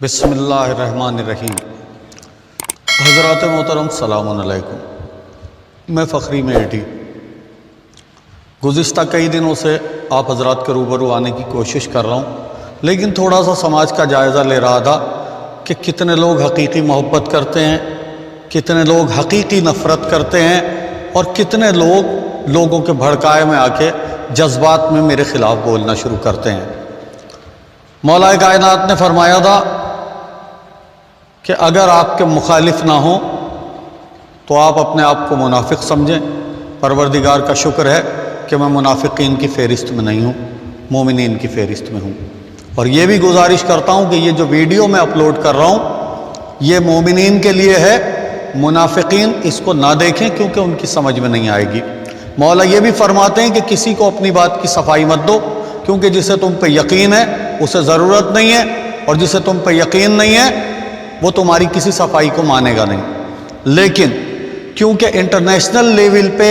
بسم اللہ الرحمن الرحیم۔ حضرات محترم السلام علیکم۔ میں فخری میٹھی گزشتہ کئی دنوں سے آپ حضرات کے روبرو آنے کی کوشش کر رہا ہوں، لیکن تھوڑا سا سماج کا جائزہ لے رہا تھا کہ کتنے لوگ حقیقی محبت کرتے ہیں، کتنے لوگ حقیقی نفرت کرتے ہیں، اور کتنے لوگ لوگوں کے بھڑکائے میں آ کے جذبات میں میرے خلاف بولنا شروع کرتے ہیں۔ مولا کائنات نے فرمایا تھا کہ اگر آپ کے مخالف نہ ہوں تو آپ اپنے آپ کو منافق سمجھیں۔ پروردگار کا شکر ہے کہ میں منافقین کی فہرست میں نہیں ہوں، مومنین کی فہرست میں ہوں۔ اور یہ بھی گزارش کرتا ہوں کہ یہ جو ویڈیو میں اپلوڈ کر رہا ہوں یہ مومنین کے لیے ہے، منافقین اس کو نہ دیکھیں کیونکہ ان کی سمجھ میں نہیں آئے گی۔ مولا یہ بھی فرماتے ہیں کہ کسی کو اپنی بات کی صفائی مت دو، کیونکہ جسے تم پہ یقین ہے اسے ضرورت نہیں ہے، اور جسے تم پہ یقین نہیں ہے وہ تمہاری کسی صفائی کو مانے گا نہیں۔ لیکن کیونکہ انٹرنیشنل لیول پہ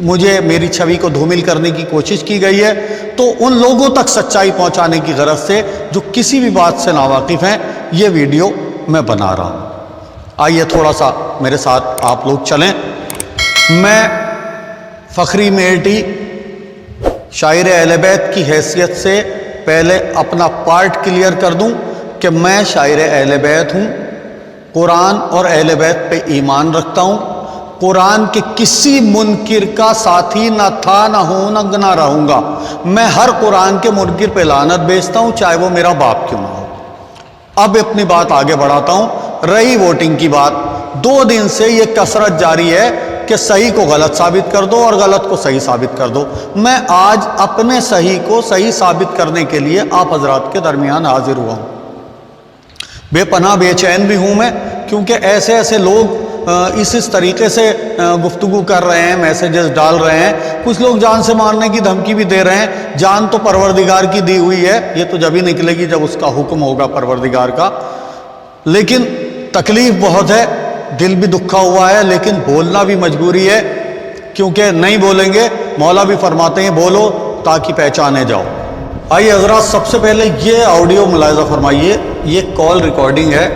مجھے میری چھوی کو دھومل کرنے کی کوشش کی گئی ہے، تو ان لوگوں تک سچائی پہنچانے کی غرض سے جو کسی بھی بات سے ناواقف ہیں یہ ویڈیو میں بنا رہا ہوں۔ آئیے تھوڑا سا میرے ساتھ آپ لوگ چلیں۔ میں فخری میٹھی شاعر اہل بیت کی حیثیت سے پہلے اپنا پارٹ کلیئر کر دوں کہ میں شاعر اہل بیت ہوں، قرآن اور اہل بیت پہ ایمان رکھتا ہوں، قرآن کے کسی منکر کا ساتھی نہ تھا، نہ ہوں، نہ رہوں گا۔ میں ہر قرآن کے منکر پہ لعنت بھیجتا ہوں، چاہے وہ میرا باپ کیوں نہ ہو۔ اب اپنی بات آگے بڑھاتا ہوں۔ رہی ووٹنگ کی بات، 2 دن سے یہ کثرت جاری ہے کہ صحیح کو غلط ثابت کر دو اور غلط کو صحیح ثابت کر دو۔ میں آج اپنے صحیح کو صحیح ثابت کرنے کے لیے آپ حضرات کے درمیان حاضر ہوا ہوں۔ بے پناہ بے چین بھی ہوں میں، کیونکہ ایسے لوگ اس طریقے سے گفتگو کر رہے ہیں، میسیجز ڈال رہے ہیں، کچھ لوگ جان سے مارنے کی دھمکی بھی دے رہے ہیں۔ جان تو پروردگار کی دی ہوئی ہے، یہ تو جب ہی نکلے گی جب اس کا حکم ہوگا پروردگار کا۔ لیکن تکلیف بہت ہے، دل بھی دکھا ہوا ہے، لیکن بولنا بھی مجبوری ہے، کیونکہ نہیں بولیں گے مولا بھی فرماتے ہیں بولو تاکہ پہچانے جاؤ۔ آئیے حضرات، سب سے پہلے یہ آڈیو ملاحظہ فرمائیے، یہ کال ریکارڈنگ ہے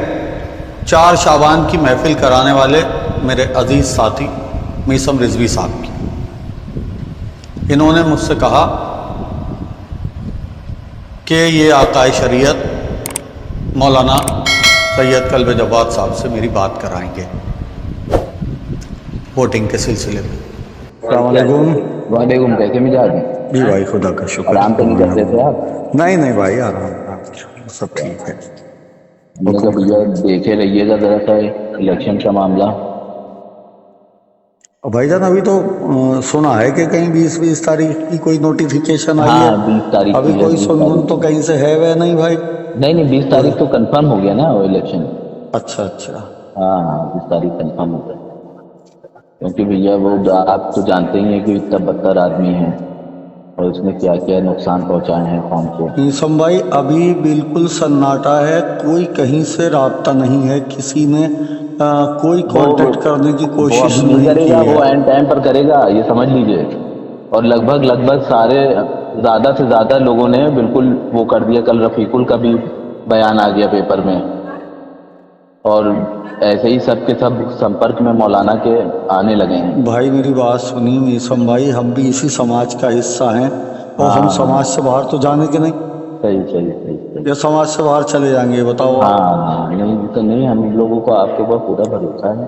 4 شعبان کی محفل کرانے والے میرے عزیز ساتھی میثم رضوی صاحب کی۔ انہوں نے مجھ سے کہا کہ یہ آقائے شریعت مولانا سید قلب جواد صاحب سے میری بات کرائیں گے ووٹنگ کے سلسلے میں۔ السلام علیکم۔ وعلیکم، کیسے مزاج ہیں؟ جی بھائی خدا کا شکر۔ آرام تو نہیں کرتے تھے آپ؟ نہیں بھائی، آرام سب ٹھیک ہے۔ ہم نے کہا بھیا دیکھے رہیے گا ذرا سا الیکشن کا معاملہ۔ بھائی جان ابھی تو سنا ہے کہ کہیں 20 تاریخ کی کوئی نوٹیفیکیشن آئی ہے۔ 20 تاریخ ابھی کوئی سن تو کہیں سے ہے وہ نہیں بھائی؟ نہیں 20 تاریخ تو کنفرم ہو گیا نا وہ الیکشن۔ اچھا۔ ہاں 20 تاریخ کنفرم ہو گیا، کیونکہ بھیا وہ آپ تو جانتے ہی ہیں کہ اتنا بدتر آدمی ہے اور اس نے کیا کیا نقصان پہنچائے ہیں قوم کو۔ میثم بھائی ابھی بالکل سناٹا ہے، کوئی کہیں سے رابطہ نہیں ہے، کسی نے کوئی کانٹیکٹ کرنے کی کوشش نہیں کرے گا، کی وہ ہے۔ اینڈ ٹائم پر کرے گا، یہ سمجھ لیجئے۔ اور لگ بھگ سارے زیادہ سے زیادہ لوگوں نے بالکل وہ کر دیا۔ کل رفیق کا بھی بیان آ گیا پیپر میں، اور ایسے ہی سب کے سب سمپرک میں مولانا کے آنے لگے ہیں۔ بھائی میری بات سنیے میثم بھائی، ہم بھی اسی سماج کا حصہ ہیں، اور ہم سماج سے باہر تو جانے کے نہیں، صحیح۔ یا سماج سے باہر چلے جائیں گے؟ بتاؤ آپ۔ ہاں نہیں، ہم لوگوں کو آپ کے اوپر پورا بھروسہ ہے۔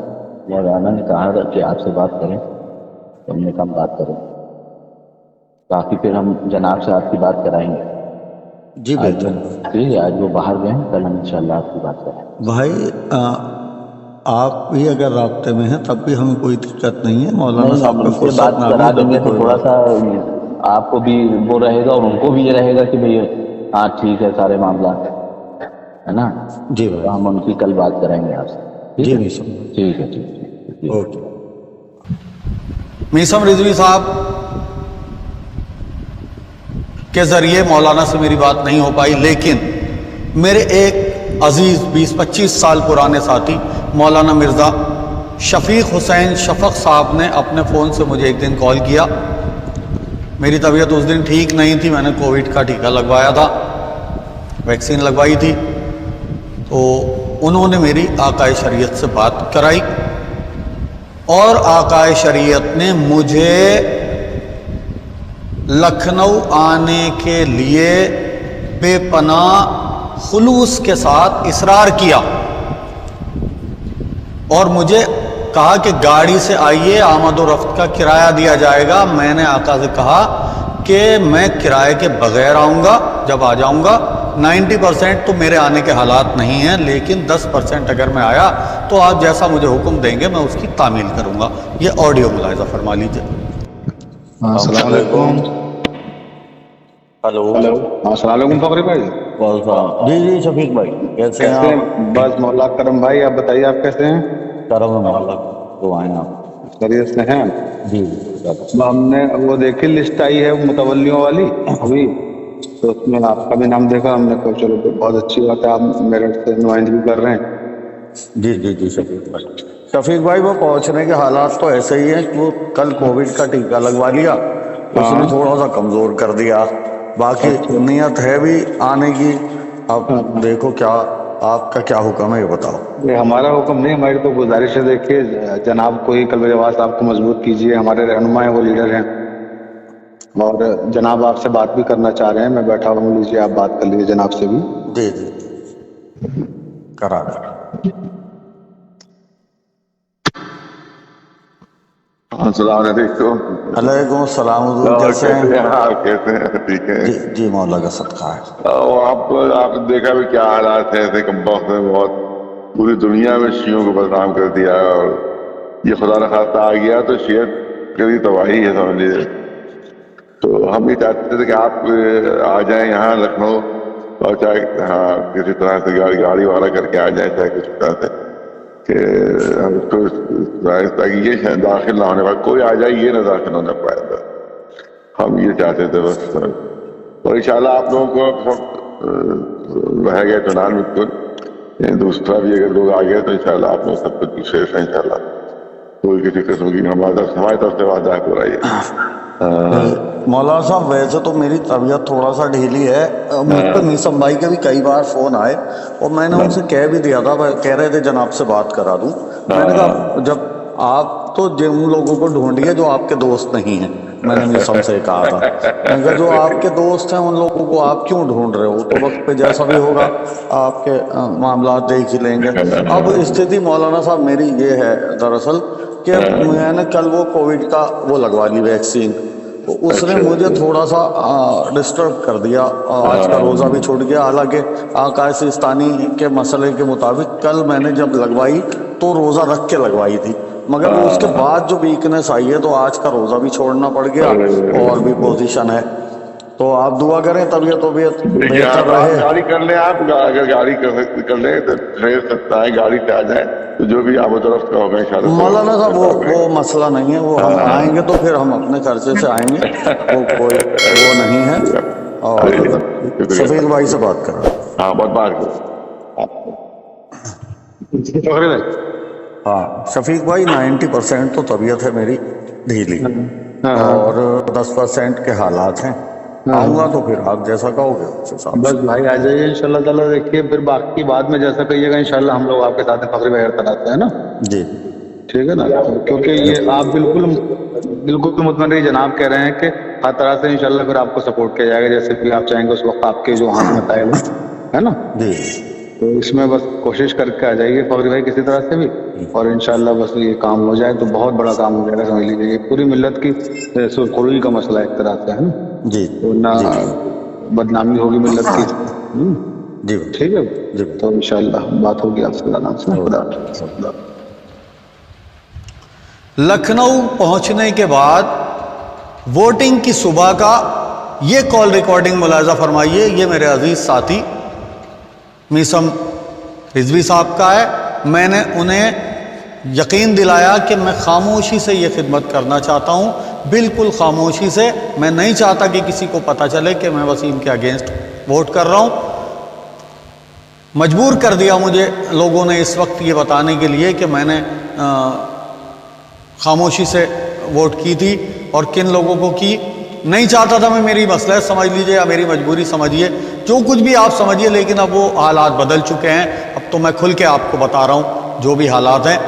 مولانا نے کہا کہ آپ سے بات کریں تو ہم نے کہا بات کریں، باقی پھر ہم جناب سے آپ کی بات کرائیں گے۔ جی بہتر۔ ٹھیک ہے، آج وہ باہر گئے ہیں، کل ہم انشاءاللہ آپ کی بات کریں۔ بھائی آپ بھی اگر رابطے میں ہیں تب بھی ہمیں کوئی دقت نہیں ہے، مولانا صاحب کو فرصت نہ کرا دیں گے تو کوئی تھوڑا سا آپ کو بھی وہ رہے گا اور ان کو بھی یہ رہے گا کہ بھئی ہاں ٹھیک ہے، سارے معاملات ہے نا۔ جی بھائی، تو ہم ان کی کل بات کریں گے آپ سے۔ جی میثم، ٹھیک ہے۔ اوکے۔ میثم رضوی صاحب کے ذریعے مولانا سے میری بات نہیں ہو پائی، لیکن میرے ایک عزیز 20-25 سال پرانے ساتھی مولانا مرزا شفیق حسین شفق صاحب نے اپنے فون سے مجھے ایک دن کال کیا۔ میری طبیعت اس دن ٹھیک نہیں تھی، میں نے کووڈ کا ٹیکہ لگوایا تھا، ویکسین لگوائی تھی، تو انہوں نے میری آقائے شریعت سے بات کرائی اور آقائے شریعت نے مجھے لکھنؤ آنے کے لیے بے پناہ خلوص کے ساتھ اصرار کیا اور مجھے کہا کہ گاڑی سے آئیے، آمد و رفت کا کرایہ دیا جائے گا۔ میں نے آقا سے کہا کہ میں کرائے کے بغیر آؤں گا، جب آ جاؤں گا 90% تو میرے آنے کے حالات نہیں ہیں، لیکن 10% اگر میں آیا تو آپ جیسا مجھے حکم دیں گے میں اس کی تعمیل کروں گا۔ یہ آڈیو ملاحظہ فرما لیجیے۔ السلام علیکم۔ ہلو، السلام علیکم فخری بھائی، جی جی شفیق بھائی، کیسے ہیں ہیں؟ بس مولا کرم بھائی، آپ بتائیے آپ کیسے ہیں؟ کرم اللہ دعائیں آپ؟ خیریت سے ہیں؟ جی ہم نے وہ دیکھی لسٹ آئی ہے متولیوں والی ابھی، تو اس میں آپ کا بھی نام دیکھا، ہم نے کہا چلو بہت اچھی بات ہے، آپ میرٹھ سے نمائندگی کر رہے ہیں۔ جی جی جی شفیق بھائی وہ پہنچنے کے حالات تو ایسے ہی ہیں کہ وہ کل کووڈ کا ٹیکہ لگوا لیا، اس نے تھوڑا سا کمزور کر دیا، باقی نیت ہے بھی آنے کی۔ اب دیکھو کیا آپ کا کیا حکم ہے یہ بتاؤ۔ یہ ہمارا حکم نہیں، ہماری تو گزارش ہے، دیکھیے جناب کو ہی کل رواج صاحب کو مضبوط کیجیے، ہمارے رہنما ہیں، وہ لیڈر ہیں، اور جناب آپ سے بات بھی کرنا چاہ رہے ہیں، میں بیٹھا ہوں، لیجیے آپ بات کر لیجیے جناب سے بھی۔ جی جی کرا دیں۔ السلام علیکم۔ علیکم السلام حضور، کیسے ہیں؟ آپ کیسے ہیں؟ ٹھیک ہے۔ جی جی مولا کا صدقہ ہے۔ آپ نے دیکھا بھی کیا حالات ہیں، ایسے کم وقت میں بہت پوری دنیا میں شیعوں کو بدنام کر دیا ہے، اور یہ خدا نخواستہ آ گیا تو شیعت کی تباہی ہے سمجھ لیجیے۔ تو ہم یہ چاہتے تھے کہ آپ آ جائیں یہاں لکھنؤ، اور چاہے کسی طرح سے گاڑی والا کر کے آ جائیں، چاہے کسی طرح سے، کہ ہم اس کو تاکہ یہ داخل نہ ہونے پائے، کوئی آ جائے یہ نہ داخل ہونے پائے، بس ہم یہ چاہتے تھے بس۔ اور انشاءاللہ آپ لوگوں کو رہ گیا اطمینان بالکل، دوسرا بھی اگر لوگ آ گئے تو انشاءاللہ آپ لوگ سب کچھ سیف ہیں انشاءاللہ، کوئی کسی قسم کی ہماری طرف سے وعدہ ہے پورا یہ۔ مولانا صاحب ویسے تو میری طبیعت تھوڑا سا ڈھیلی ہے، مجھ پہ میسم بھائی کے بھی کئی بار فون آئے اور میں نے ان سے کہہ بھی دیا تھا، کہہ رہے تھے جناب سے بات کرا دوں، میں نے کہا جب آپ تو جن لوگوں کو ڈھونڈیے جو آپ کے دوست نہیں ہیں، میں نے میسم سے کہا تھا، میں نے کہا جو آپ کے دوست ہیں ان لوگوں کو آپ کیوں ڈھونڈ رہے ہو، تو وقت پہ جیسا بھی ہوگا آپ کے معاملات دیکھ ہی لیں گے۔ اب استھتی مولانا صاحب میری یہ ہے دراصل کہ میں نے کل وہ کووڈ کا وہ لگوا لی ویکسین، اس نے مجھے تھوڑا سا ڈسٹرب کر دیا، آج کا روزہ بھی چھوٹ گیا، حالانکہ آقا سیستانی کے مسئلے کے مطابق کل میں نے جب لگوائی تو روزہ رکھ کے لگوائی تھی، مگر وہ اس کے بعد جو ویکنس آئی ہے تو آج کا روزہ بھی چھوڑنا پڑ گیا، اور بھی پوزیشن ہے، تو آپ دعا کریں طبیعت بہتر رہے۔ گاڑی کر لیں آپ، اگر گاڑی کر لیں تو ٹرین سکتا ہے، گاڑی سے آ جائیں تو جو بھی آپ طرف کا ہوگا انشاءاللہ۔ مولانا صاحب وہ مسئلہ نہیں ہے، وہ ہم آئیں گے تو پھر ہم اپنے خرچے سے آئیں گے، وہ کوئی وہ نہیں ہے۔ اور شفیق بھائی سے بات کر رہا ہوں۔ ہاں بہت بات کرو۔ فخری بھائی، ہاں شفیق بھائی 90% تو طبیعت ہے میری ڈھیلی، اور 10% کے حالات ہیں، آؤں گا تو پھر آپ جیسا کہو گے اس حساب سے۔ بس بھائی آ جائیے انشاءاللہ تعالیٰ، دیکھیے پھر باقی بعد میں جیسا کہیے گا انشاءاللہ ہم لوگ آپ کے ساتھ ہیں فخری بھائی، ہر طرح سے ہے نا، جی ٹھیک ہے نا، کیونکہ یہ آپ بالکل مطمئن رہیے، جناب کہہ رہے ہیں کہ ہر طرح سے انشاءاللہ پھر آپ کو سپورٹ کیا جائے گا، جیسے بھی آپ چاہیں گے اس وقت آپ کے جو ہاتھ میں آئے گا، ہے نا، جی تو اس میں بس کوشش کر کے آ جائیے فخری بھائی کسی طرح سے بھی، اور انشاءاللہ بس یہ کام ہو جائے تو بہت بڑا کام ہو جائے گا، سمجھ لیجیے یہ پوری ملت کی سرخروئی کا مسئلہ ہے ایک طرح سے، ہے نا، جی تو نہ بدنامی ہوگی ملت کی، جی ٹھیک ہے، جی تو انشاءاللہ بات ہوگی آپ سے، نام سے خدا۔ لکھنؤ پہنچنے کے بعد ووٹنگ کی صبح کا یہ کال ریکارڈنگ ملاحظہ فرمائیے، یہ میرے عزیز ساتھی میسم رضوی صاحب کا ہے، میں نے انہیں یقین دلایا کہ میں خاموشی سے یہ خدمت کرنا چاہتا ہوں، بالکل خاموشی سے، میں نہیں چاہتا کہ کسی کو پتہ چلے کہ میں وسیم کے اگینسٹ ووٹ کر رہا ہوں۔ مجبور کر دیا مجھے لوگوں نے اس وقت یہ بتانے کے لیے کہ میں نے خاموشی سے ووٹ کی تھی، اور کن لوگوں کو کی، نہیں چاہتا تھا میں میری مصلحت سمجھ لیجئے یا میری مجبوری سمجھیے، جو کچھ بھی آپ سمجھیے، لیکن اب وہ حالات بدل چکے ہیں۔ اب تو میں کھل کے آپ کو بتا رہا ہوں جو بھی حالات ہیں،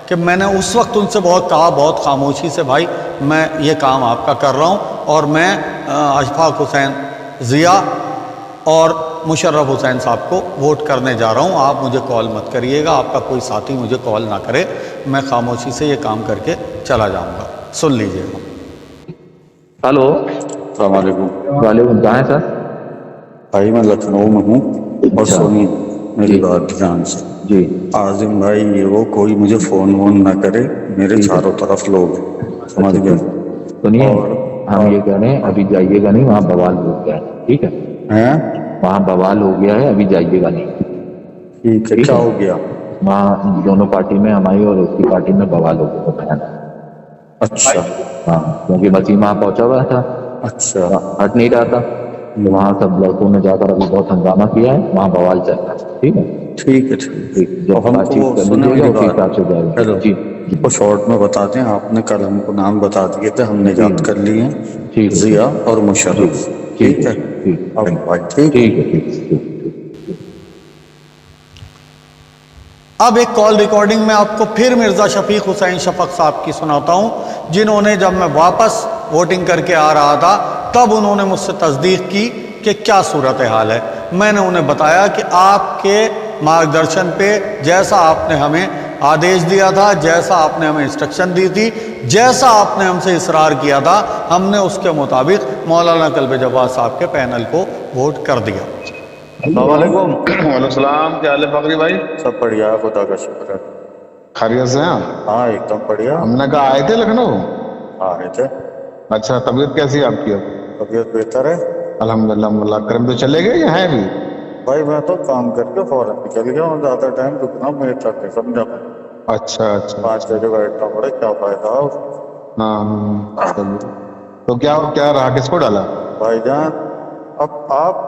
کہ میں نے اس وقت ان سے بہت کہا، بہت خاموشی سے، بھائی میں یہ کام آپ کا کر رہا ہوں اور میں اشفاق حسین ضیاء اور مشرف حسین صاحب کو ووٹ کرنے جا رہا ہوں، آپ مجھے کال مت کریے گا، آپ کا کوئی ساتھی مجھے کال نہ کرے، میں خاموشی سے یہ کام کر کے چلا جاؤں گا۔ سن لیجئے گا۔ ہلو، السلام علیکم وعلیکم، کہاں ہے سر؟ بھائی، میں لکھنؤ میں ہوں، اور اچھا، سنیے میری جی بات دھیان سے۔ جی عاظم بھائی، یہ وہ کوئی مجھے فون وون نہ کرے، میرے ٹھیک ہے، چاروں طرف لوگ ہیں، سمجھ اچھا گئے؟ ٹھیک، سنیے، اور ہم یہ کہہ رہے ہیں ابھی جائیے گا نہیں، وہاں بوال ہو گیا ہے، ٹھیک ہے؟ ہیں؟ وہاں بوال ہو گیا ہے، ابھی جائیے گا نہیں، ٹھیک ہے، ٹھیک کیا ہے؟ ہو گیا؟ وہاں دونوں پارٹی میں، ہماری اور اس کی پارٹی میں بوال ہو گیا بیان۔ اچھا ہاں، کیونکہ وسیم وہاں پہنچا ہوا تھا، اچھا، ہٹ نہیں رہا تھا، تو وہاں سب لڑکوں نے جا کر ابھی بہت ہنگامہ کیا ہے، وہاں بوال چل رہا ہے، ٹھیک ہے؟ ٹھیک ہے، ٹھیک ہے۔ ٹھیک، جو تو ہم بات کو چیت کر سنیں لیجیے گا میری اسی بات، حساب سے جائے گا۔ ہیلو، جی جی وہ شارٹ میں بتا دیں، آپ نے کل ہم کو نام بتا دیے تھے، ہم نے جی، یاد کر لیے ہیں، ٹھیک ہے، ضیاء ٹھیک اور ہے، جی مشرف، ٹھیک ٹھیک ہے، ہے؟ ٹھیک اب ہے، بھائی ٹھیک ہے؟ ٹھیک ہے، ٹھیک ہے، ٹھیک۔ اب ایک کال ریکارڈنگ میں آپ کو پھر مرزا شفیق حسین شفق صاحب کی سناتا ہوں، جنہوں نے جب میں واپس ووٹنگ کر کے آ رہا تھا تب انہوں نے مجھ سے تصدیق کی کہ کیا صورتحال ہے۔ میں نے انہیں بتایا کہ آپ کے مارگدرشن پہ جیسا آپ نے ہمیں آدیش دیا تھا، جیسا آپ نے ہمیں انسٹرکشن دی تھی، جیسا آپ نے ہم سے اصرار کیا تھا، ہم نے اس کے مطابق مولانا کلب جواد صاحب کے پینل کو ووٹ کر دیا۔ السلام علیکم۔ وعلیکم السلام، کیا حال ہے فخری بھائی؟ سب بڑھیا، خدا کا شکر ہے۔ خیریت سے ہیں؟ ہاں، ایک دم بڑھیا۔ ہم نے کہا آئے تھے لکھنؤ؟ آ رہے تھے۔ اچھا، طبیعت کیسی ہے آپ کی اب؟ طبیعت بہتر ہے الحمدللہ، اللہ کرم۔ تو چلے گئے یا ہیں ابھی؟ بھائی، میں تو کام کر کے فوراً نکل گیا ہوں، زیادہ ٹائم رکنا میرے تک نہیں، سمجھا میں؟ اچھا اچھا 5 اچھا، بجے بیٹھنا پڑے، کیا فائدہ اس میں؟ ہاں ہاں، چلیے۔ تو کیا رہا، کس کو ڈالا؟ بھائی جان، اب آپ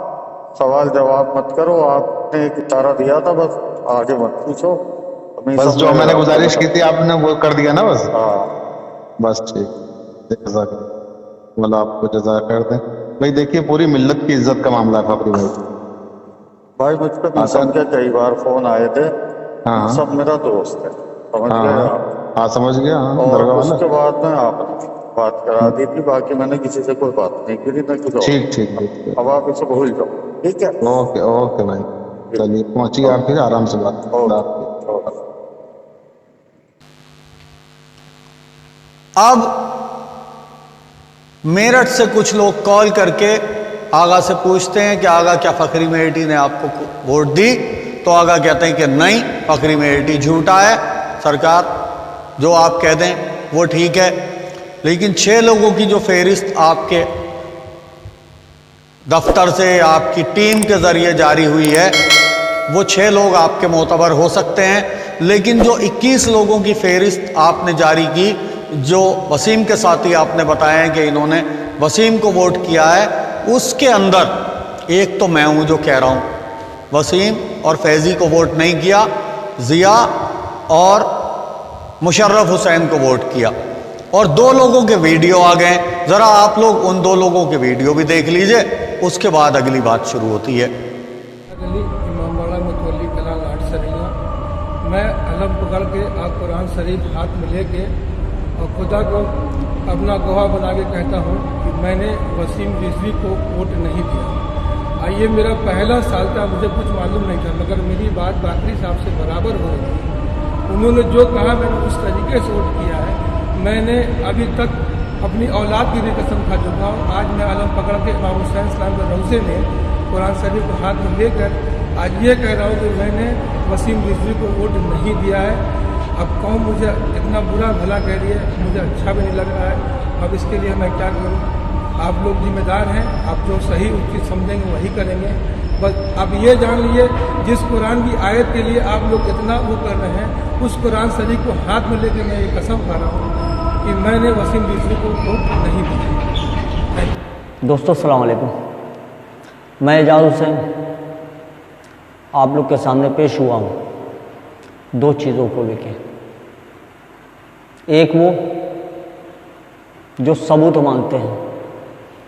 سوال جواب مت کرو، آپ نے ایک اشارہ دیا تھا، بس آگے مت پوچھو، ابھی بس سب جو میرے میں نے راستے گزارش میں۔ کی تھی آپ نے وہ کر دیا نا بس؟ ہاں، بس ٹھیک ہے، جزاک اللہ آپ کو جزائے خیر دیں۔ بھائی دیکھیے، پوری ملت کی عزت کا معاملہ ہے فخری بھائی، بھائی مجھ پہ بھی آتا سمجھے کئی بار فون آئے تھے، ہاں سب میرا دوست ہے، سمجھ ہاں گئے ہاں آپ؟ ہاں، سمجھ گیا، ہاں، اور درگاہ اس والا۔ کے بعد میں آپ نے بات کرا دی تھی، باقی میں نے کسی سے کوئی بات نہیں کی، نہ کسی اور۔ ٹھیک ٹھیک ٹھیک ٹھیک۔ اب آپ اسے بھول جاؤ، ٹھیک ہے؟ اوکے اوکے بھائی، چلیے پہنچیے آپ، پھر آرام سے بات کریں۔ اللہ اوکے، حافظ۔ اوکے۔ اب میرٹھ سے کچھ لوگ کال کر کے آغا سے پوچھتے ہیں کہ آغا کیا فخری میرٹھی نے آپ کو ووٹ دی؟ تو آغا کہتے ہیں کہ نہیں، فخری میرٹھی جھوٹا ہے سرکار، جو آپ کہہ دیں وہ ٹھیک ہے، لیکن 6 لوگوں کی جو فہرست آپ کے دفتر سے، آپ کی ٹیم کے ذریعے جاری ہوئی ہے، وہ 6 لوگ آپ کے معتبر ہو سکتے ہیں، لیکن جو 21 لوگوں کی فہرست آپ نے جاری کی، جو وسیم کے ساتھی آپ نے بتایا ہے کہ انہوں نے وسیم کو ووٹ کیا ہے، اس کے اندر ایک تو میں ہوں جو کہہ رہا ہوں وسیم اور فیضی کو ووٹ نہیں کیا، ضیاء اور مشرف حسین کو ووٹ کیا، اور 2 لوگوں کے ویڈیو آ گئے، ذرا آپ لوگ ان 2 لوگوں کے ویڈیو بھی دیکھ لیجئے، اس کے بعد اگلی بات شروع ہوتی ہے۔ گلی امام باڑہ متولی کلا لاٹ سریا، میں علم پکڑ کے آپ قرآن شریف ہاتھ میں لے کے اور خدا کو اپنا گواہ بنا کے کہتا ہوں کہ میں نے وسیم رضوی کو ووٹ نہیں دیا۔ یہ میرا پہلا سال تھا، مجھے کچھ معلوم نہیں تھا، مگر میری بات باقری صاحب سے برابر ہو رہی تھی، انہوں نے جو کہا میں نے اس طریقے سے ووٹ کیا ہے۔ میں نے ابھی تک اپنی اولاد کی بھی قسم کھا چکا ہوں۔ آج میں علم پکڑ کے امام حسین السلام کے روضے میں قرآن شریف کو ہاتھ میں لے کر آج یہ کہہ رہا ہوں کہ میں نے وسیم رضوی کو ووٹ نہیں دیا ہے۔ اب قوم مجھے اتنا برا بھلا کہہ رہی ہے، مجھے اچھا بھی نہیں لگ رہا ہے۔ اب اس کے لیے میں کیا کروں؟ آپ لوگ ذمہ دار ہیں، آپ جو صحیح چیز سمجھیں گے وہی کریں گے۔ بس اب یہ جان لیجیے، جس قرآن کی آیت کے لیے آپ لوگ اتنا وہ کر رہے ہیں، اس قرآن شریف کو ہاتھ میں لے کے میں یہ قسم کھا رہا ہوں کہ میں نے وسیم رضوی کو ووٹ نہیں دیا۔ دوستو السلام علیکم، میں اعجاز حسین آپ لوگ کے سامنے پیش ہوا ہوں 2 چیزوں کو لے کے۔ ایک وہ جو ثبوت مانگتے ہیں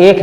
1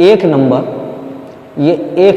1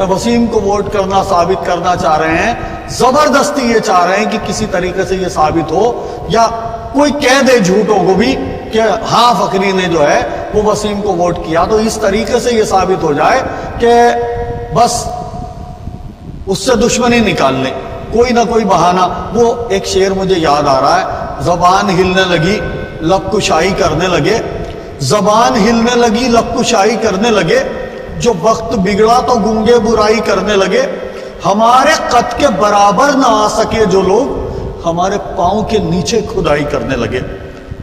میں وسیم کو ووٹ کرنا ثابت کرنا چاہ رہے ہیں، زبردستی یہ چاہ رہے ہیں کہ کسی طریقے سے یہ ثابت ہو یا کوئی کہہ دے جھوٹوں کو بھی کہ ہاں فخری نے جو ہے وہ وسیم کو ووٹ کیا، تو اس طریقے سے یہ ثابت ہو جائے کہ بس اس سے دشمنی نکال لیں، کوئی نہ کوئی بہانہ۔ وہ ایک شعر مجھے یاد آ رہا ہے، زبان ہلنے لگی لب کشائی کرنے لگے، زبان ہلنے لگی لب کشائی کرنے لگے، جو وقت بگڑا تو گنگے برائی کرنے لگے، ہمارے قد کے برابر نہ آ سکے جو لوگ ہمارے پاؤں کے نیچے کھدائی کرنے لگے۔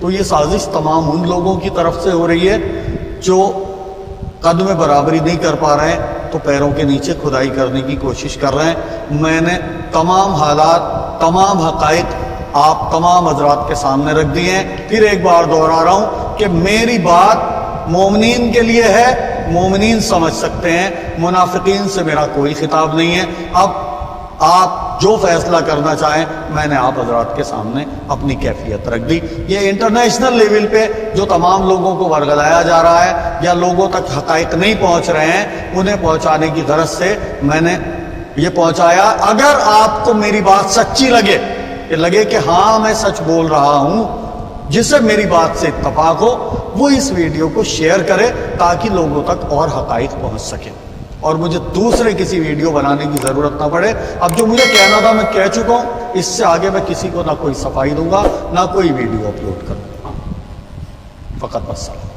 تو یہ سازش تمام ان لوگوں کی طرف سے ہو رہی ہے جو قد میں برابری نہیں کر پا رہے ہیں تو پیروں کے نیچے کھدائی کرنے کی کوشش کر رہے ہیں۔ میں نے تمام حالات، تمام حقائق آپ تمام حضرات کے سامنے رکھ دیے ہیں۔ پھر ایک بار دوہرا رہا ہوں کہ میری بات مومنین کے لیے ہے، مومنین سمجھ سکتے ہیں، منافقین سے میرا کوئی خطاب نہیں ہے۔ اب آپ جو فیصلہ کرنا چاہیں، میں نے آپ حضرات کے سامنے اپنی کیفیت رکھ دی۔ یہ انٹرنیشنل لیول پہ جو تمام لوگوں کو ورگلایا جا رہا ہے یا لوگوں تک حقائق نہیں پہنچ رہے ہیں، انہیں پہنچانے کی غرض سے میں نے یہ پہنچایا۔ اگر آپ کو میری بات سچی لگے کہ ہاں میں سچ بول رہا ہوں، جسے میری بات سے اتفاق ہو، وہ اس ویڈیو کو شیئر کرے تاکہ لوگوں تک اور حقائق پہنچ سکے اور مجھے دوسرے کسی ویڈیو بنانے کی ضرورت نہ پڑے۔ اب جو مجھے کہنا تھا میں کہہ چکا ہوں، اس سے آگے میں کسی کو نہ کوئی صفائی دوں گا نہ کوئی ویڈیو اپلوڈ کروں گا۔ فقط بس سلام۔